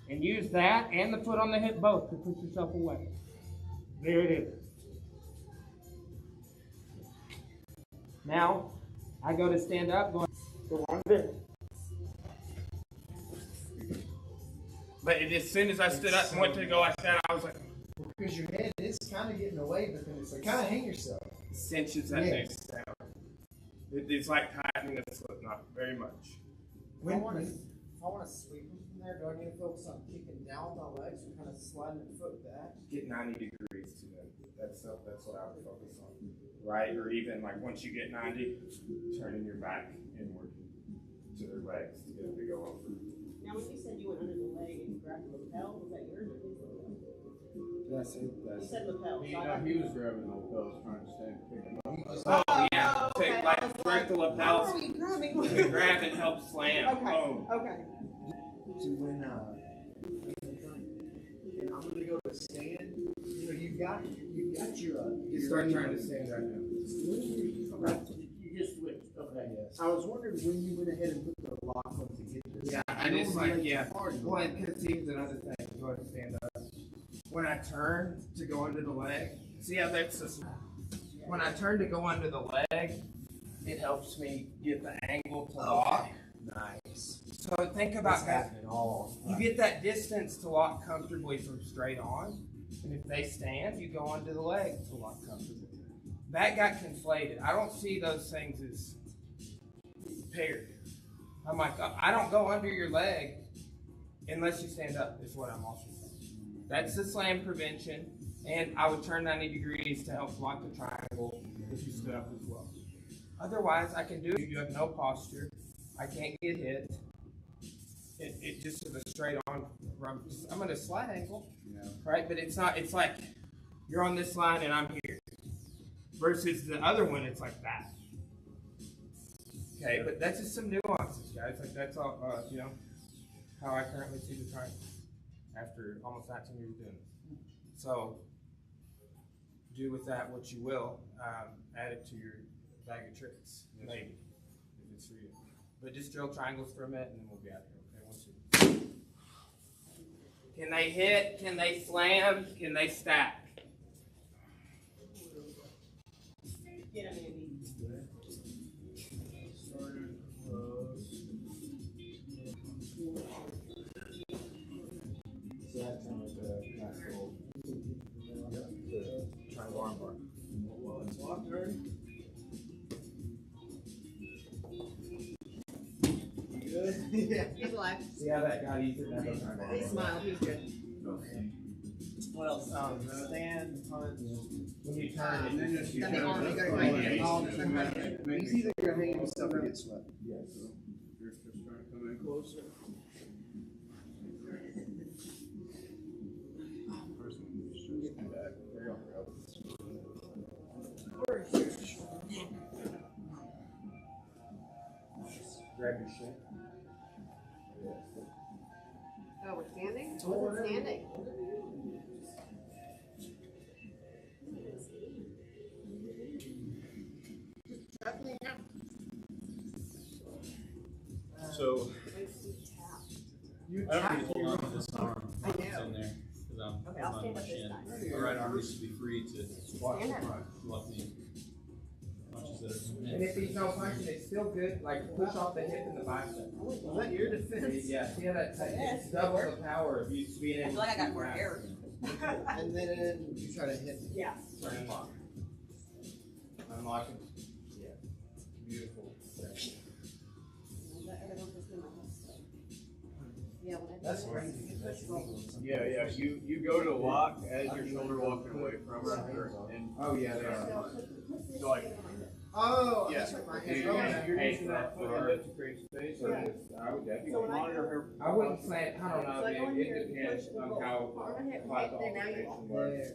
S1: and use that and the foot on the hip both to push yourself away. There it is. Now, I go to stand up, go on this. But as soon as I stood up and went to go like that, I was like,
S5: Because your head is kind of getting away, but then it's like, kind of hang yourself.
S1: cinches that next down. It's like tightening the foot, not very much.
S5: If I want to sweep them from there, do I need to focus on kicking down with my legs or kind of sliding the foot back?
S1: Get 90 degrees to them. That's what I would focus on. Right? Or even like once you get 90, turning your back inward to their legs to get them to go over.
S4: Now, when you said you went under the leg and grabbed the lapel, was that yours or his lapel?
S5: That's it.
S4: You said lapel.
S3: He,
S4: So I thought
S3: he was grabbing the lapels trying to stand and pick him up.
S1: Oh, yeah.
S4: okay.
S1: Take like break the lapels.
S4: How are you grabbing?
S1: To grab and help slam.
S4: Okay.
S1: Boom.
S4: Okay.
S5: To when and I'm gonna go to stand. You know, you've got your.
S1: You start trying to stand right now.
S5: You just switched. Okay. Yes. I was wondering when you went ahead and put the lock on to get this.
S1: Yeah, I just like, yeah. Well, because here's another thing. Go ahead and stand up. When I turn to go under the leg, see how that's just, when I turn to go under the leg, it helps me get the angle to lock.
S5: Nice.
S1: So think about that.
S5: Happening all.
S1: You get that distance to lock comfortably from straight on, and if they stand, you go under the leg to lock comfortably. That got conflated. I don't see those things as paired. I'm like, I don't go under your leg unless you stand up, is what I'm also saying. That's the slam prevention, and I would turn 90 degrees to help block the triangle if you stood up as well. Otherwise, I can do it. You have no posture. I can't get hit. It just is a straight on run. I'm at a slight angle, right? But it's not, it's like you're on this line and I'm here. Versus the other one, it's like that. Okay, but that's just some nuances, guys. Like that's all, you know, how I currently see the triangle after almost 19 years doing it. So do with that what you will. Add it to your bag of tricks, maybe, if it's for you. But just drill triangles for a minute and then we'll be out here, okay? 1, 2. Can they hit? Can they slam? Can they stack?
S4: Get him, Andy.
S1: Triangle arm bar.
S5: Well, it's locked already. Good. Yeah.
S4: He's alive.
S1: See how that guy used it? That goes triangle arm
S4: He
S1: bar.
S4: smiled. He's good.
S5: Okay. What else? Stand, punch.
S1: When you turn it,
S3: then just you
S4: Then they
S3: turn
S4: all
S3: it
S4: go
S3: up.
S4: right
S3: Yeah,
S4: here.
S3: you
S4: All
S3: should
S4: turn right
S3: make-
S4: here.
S3: make
S5: He's either gonna hang himself or get swept.
S1: yes.
S3: You're just trying to come in closer. First one is just come back. There you go.
S1: Grab your shit.
S4: Oh, we're standing? What's it standing?
S6: So
S5: You
S6: I don't
S5: tap
S6: need to hold on to this arm
S4: I
S6: that's
S4: know.
S6: in there because I'm
S4: Okay, I'll
S6: holding on
S4: stand
S6: to my
S4: up this
S6: shin.
S4: time.
S6: My right arm needs to be free to
S1: Watch
S4: Stand
S1: the
S4: up.
S1: front.
S6: left knee.
S1: And if he's not punching, it's still good. Like push off the hip and the bicep.
S5: Was that your defense?
S1: Yeah, see how that it's double the power of you being
S4: I
S1: able
S4: feel like I
S1: to
S4: got
S1: shoot
S4: more
S1: rounds.
S4: air.
S5: And then you try to hit me.
S4: Yeah.
S1: Unlock. Unlocking. Yeah. Beautiful.
S5: That's crazy.
S6: Yeah. You go to lock as your shoulder walking away from it, and
S1: Oh yeah, they are.
S6: so like
S5: Oh,
S6: yeah,
S5: that's right. My
S6: you're,
S5: hands.
S6: you're using that foot and lift to create space.
S1: So
S6: Or
S1: just, I would definitely.
S6: monitor her.
S1: I wouldn't say, I don't know, it depends on how hot the altercation was.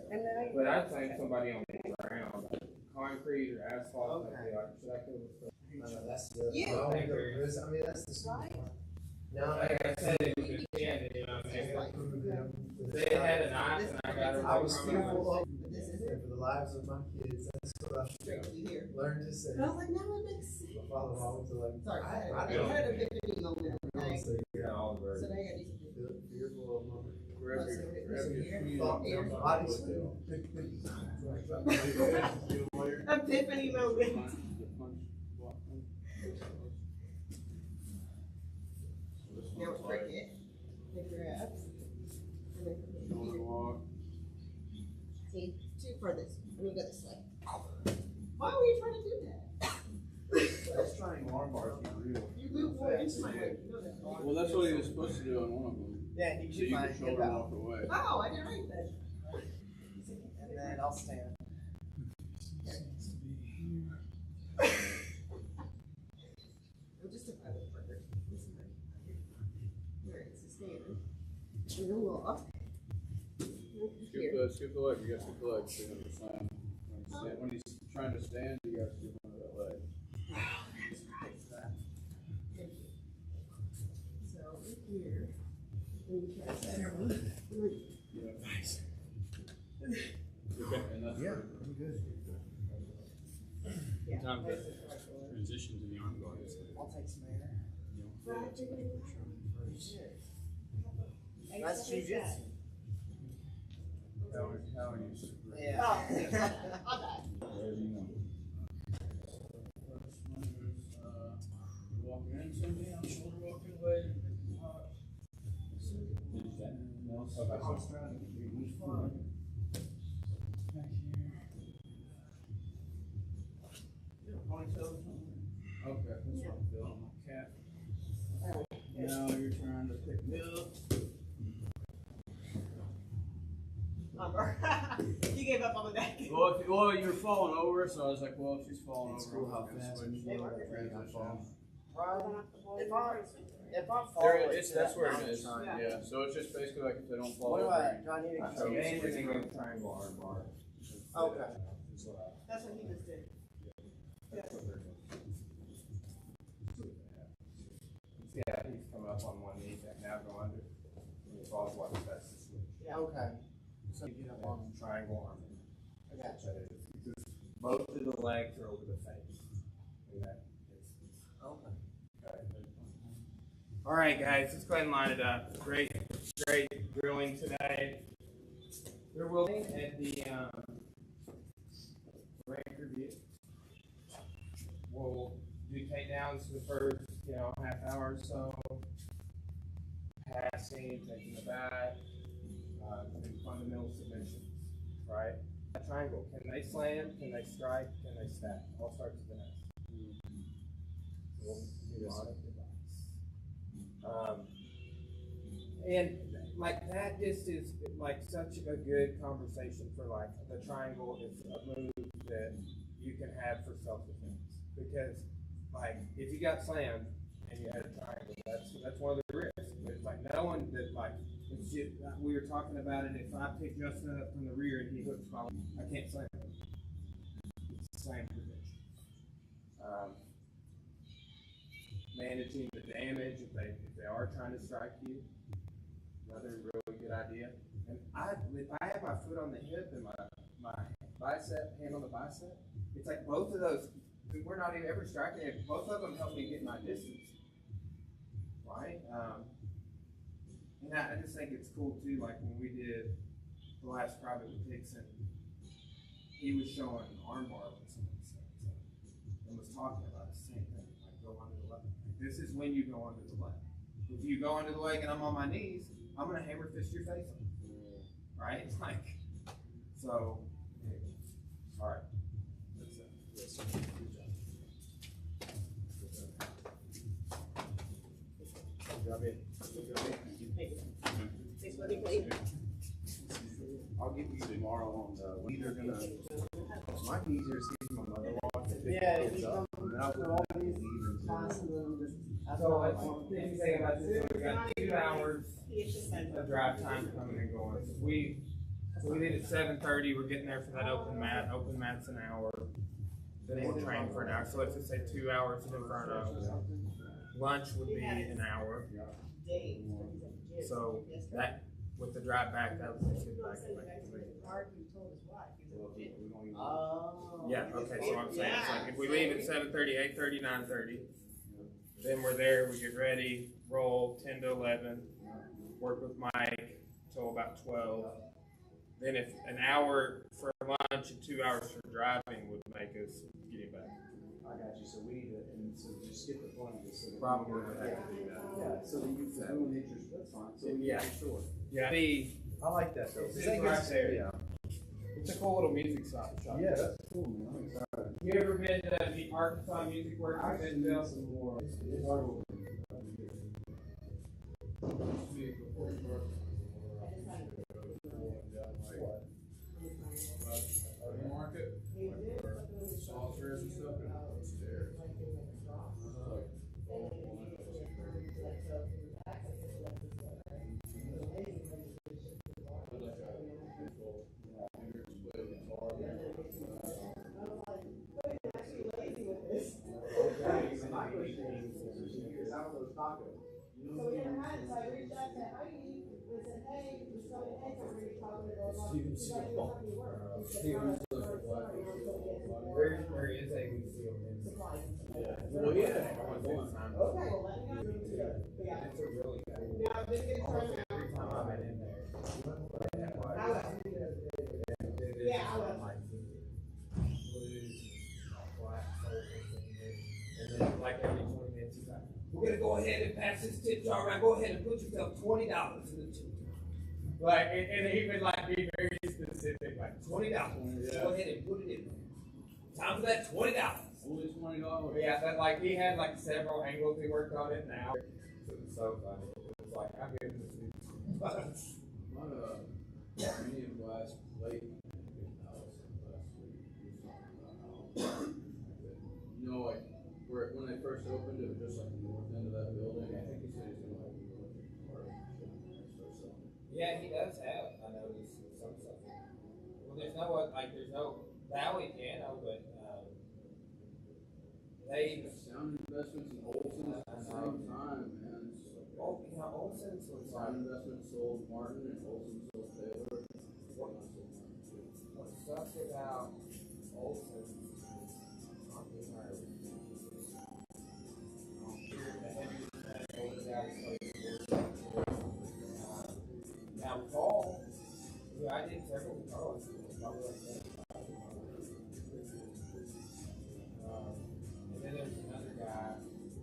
S1: But I'd say somebody on the ground, concrete or asphalt, I'd be like, should I go with the?
S5: That's the.
S4: Yeah.
S5: I mean, that's the stupid part. Now,
S1: Like I said, it was just, yeah, you know, they had an ice and I got her.
S5: I was fearful of for the lives of my kids. That's what I learned to say.
S4: I was like, now it makes sense.
S5: My father always was like,
S4: Sorry,
S5: I
S4: I had a epiphany moment.
S5: don't say
S1: Yeah, all the
S4: So
S1: birds.
S4: now I got these.
S5: fearful of my
S6: Grab your
S5: thought my body still.
S4: Epiphany moment. Now it's cricket. Take your abs. And then
S6: Shoulder walk.
S4: see, two furthest. Let me go this way. Why were you trying to do that?
S5: That's trying arm bars to be real.
S4: You moved more into my way. You know that.
S6: Well, that's what he was supposed to do on one of them.
S5: Yeah, he
S6: So
S5: should
S6: you
S5: my
S6: can
S5: hip
S6: shoulder
S5: out.
S6: walk away.
S4: Oh, I didn't write that.
S5: And then I'll stand.
S4: We'll just divide it further. Here, it's a stand. And then we'll up. Here.
S6: Skip the leg. You got to skip the leg. So you understand. When he's trying to stand, you got to skip under that leg.
S4: That's right. Thank you. So, here. And you try that.
S6: Yeah. Nice. Okay. And that's
S5: Yeah, I'm good.
S4: Yeah.
S6: Time to
S4: that's the correct one.
S6: transition to the arm guards.
S5: I'll take some air.
S4: Hey,
S5: That's
S4: so who's that?
S5: jujitsu.
S6: How are you?
S5: Yeah.
S4: Oh, I'll die.
S6: Wherever you want. First one is walking into me, I'm shoulder walking away. Okay, that's what I'm feeling, my cat. Now you're trying to pick me up.
S4: You gave up on that.
S6: Well, you're falling over, so I was like, well, if she's falling
S5: It's
S6: over,
S5: cool
S6: I'm
S5: how
S6: gonna
S5: fast
S6: switch.
S5: we go at
S6: Transition.
S5: If I fall,
S6: There, that's where it is.
S5: Yeah.
S6: Yeah, so it's just basically like if they don't fall
S5: What do
S6: over.
S5: I need to
S1: So
S5: go?
S1: anything with triangle arm bar.
S5: Okay.
S4: That's what he just did.
S1: Yeah, he's coming up on one knee, and now go under. And he falls like that's the switch.
S5: Okay. So you get up on.
S1: Triangle arm.
S5: I got
S1: That is, because both of the legs are over the face. And that is,
S5: Okay.
S1: okay. All right, guys, let's go ahead and line it up. Great drilling today. There will be at the rank review. We'll do takedowns for the first, half hour or so. Passing, taking the back, and fundamental submissions, right? A triangle. Can they slam? Can they strike? Can they stack? All starts with an S. We'll do a lot of device. And like that just is like such a good conversation for like the triangle is a move that you can have for self-defense. Because like if you got slammed and you had a triangle, that's one of the risks. It's like knowing that like it's just, we were talking about it, if I pick Justin up from the rear and he hooks my I can't slam him. It's the same position. Managing the damage if they are trying to strike you. Another really good idea. And if I have my foot on the hip and my bicep, hand on the bicep, it's like both of those, we're not even ever striking it, both of them help me get my distance. Right? And I just think it's cool too, like when we did the last private with Dixon, he was showing arm bar with some of the stuff. So and was talking about the same thing. Like go under the leg. This is when you go under the leg. If you go under the leg and I'm on my knees, I'm gonna hammer fist your face off. Right? It's like so. All right. That's it. Yes, good job. Good job, Ed. Good job, Ed.
S4: Thanks, buddy. Please.
S5: I'll get you tomorrow on the, we either gonna, might be easier to see my mother-in-law.
S4: Yeah,
S5: It's up, and then I'll put all these leave and
S1: So one thing to say about this, we got 2 hours of drive time coming and going. So we leave at 7:30. We're getting there for that open mat. Open mat's an hour. Then we'll train for an hour. So let's just say 2 hours in Inferno. Lunch would be an hour. So that with the drive back, that was get back at like 3. Yeah. Okay. So I'm saying it's like if we leave at 7:30, 8:30, 9:30. Then we're there, we get ready, roll 10 to 11, work with Mike till about 12. Then if an hour for lunch and 2 hours for driving would make us get it back.
S5: I got you, so we need to, and so just skip the point.
S1: Probably would have to do that.
S5: Yeah, so that you can hit your, that's fine, so we
S1: Yeah.
S5: make sure.
S1: Yeah.
S5: I like that though.
S1: It's right there.
S5: Yeah.
S1: It's a cool little music shop.
S5: Yeah, that's cool, man, I'm excited.
S1: You ever been to the Arkansas Music Works in Bill?
S5: Some more.
S3: Market, saucers and stuff upstairs.
S4: So we never had it, so I reached out to Heidi and said, hey, we're selling eggs, I'm really talking about
S1: There is a museum in
S3: Well, yeah.
S4: Okay, well, let me know. Yeah.
S1: It's a really cool.
S4: Yeah, I've been getting
S1: Almost
S4: turned
S1: every time I've been in there.
S4: Yeah, I was.
S1: And then like every 20 minutes he's like, we're gonna go ahead and pass this tip jar around. Go ahead and put yourself $20 in the tip jar. Like and even like be very specific, like $20.
S3: Yeah.
S1: Go ahead and put it in there. Time for that $20.
S3: Only $20.
S1: Yeah, but like he had like several angles he worked on it now. So it was so funny. It was like I'm giving this dude.
S3: My medium glass plate last week. You know, like where when they first opened, it was just like the north end of that building. I think he said he's gonna like do it.
S1: Yeah, he does have. I noticed some stuff. Well, there's no Valley piano, but they.
S3: Sound investments in Olsen's at the same time, man. It's like,
S1: Oh, you know, Olsen's was
S3: Sound investment sold Martin and Olsen sold Taylor.
S1: what sucked about Olsen's. Now Paul, who I did several guitars, and then there's another guy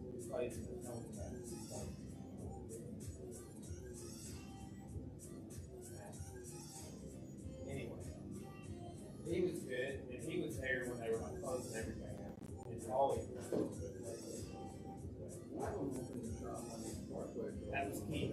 S1: who plays in the tone band. Anyway, he was good, and he was there when they were like closing everything out. It's always
S3: I don't open the shop on the Parkway.
S1: that was key.